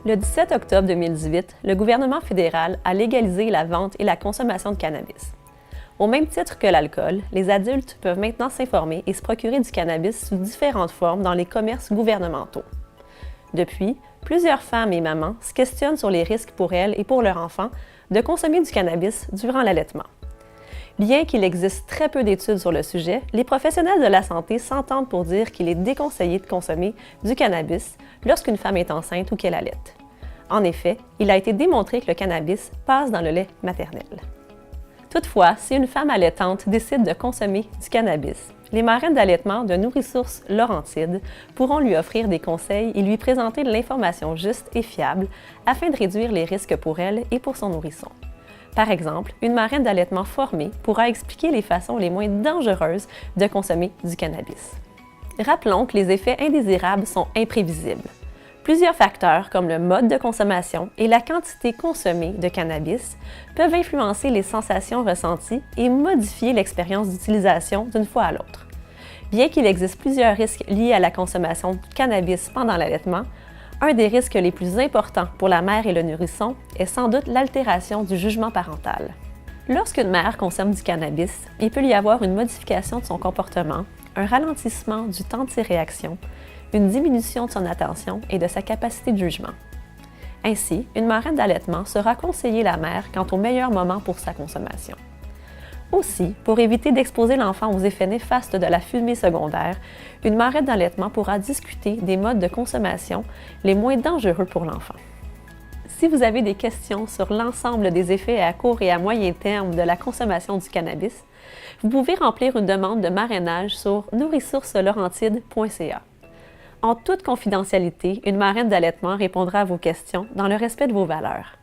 Le 17 octobre 2018, le gouvernement fédéral a légalisé la vente et la consommation de cannabis. Au même titre que l'alcool, les adultes peuvent maintenant s'informer et se procurer du cannabis sous différentes formes dans les commerces gouvernementaux. Depuis, plusieurs femmes et mamans se questionnent sur les risques pour elles et pour leurs enfants de consommer du cannabis durant l'allaitement. Bien qu'il existe très peu d'études sur le sujet, les professionnels de la santé s'entendent pour dire qu'il est déconseillé de consommer du cannabis lorsqu'une femme est enceinte ou qu'elle allaite. En effet, il a été démontré que le cannabis passe dans le lait maternel. Toutefois, si une femme allaitante décide de consommer du cannabis, les marraines d'allaitement de Nourrissources Laurentides pourront lui offrir des conseils et lui présenter de l'information juste et fiable afin de réduire les risques pour elle et pour son nourrisson. Par exemple, une marraine d'allaitement formée pourra expliquer les façons les moins dangereuses de consommer du cannabis. Rappelons que les effets indésirables sont imprévisibles. Plusieurs facteurs comme le mode de consommation et la quantité consommée de cannabis peuvent influencer les sensations ressenties et modifier l'expérience d'utilisation d'une fois à l'autre. Bien qu'il existe plusieurs risques liés à la consommation de cannabis pendant l'allaitement, un des risques les plus importants pour la mère et le nourrisson est sans doute l'altération du jugement parental. Lorsqu'une mère consomme du cannabis, il peut y avoir une modification de son comportement, un ralentissement du temps de ses réactions, une diminution de son attention et de sa capacité de jugement. Ainsi, une marraine d'allaitement saura conseiller la mère quant au meilleur moment pour sa consommation. Aussi, pour éviter d'exposer l'enfant aux effets néfastes de la fumée secondaire, une marraine d'allaitement pourra discuter des modes de consommation les moins dangereux pour l'enfant. Si vous avez des questions sur l'ensemble des effets à court et à moyen terme de la consommation du cannabis, vous pouvez remplir une demande de marrainage sur nourrissourceslaurentides.ca. En toute confidentialité, une marraine d'allaitement répondra à vos questions dans le respect de vos valeurs.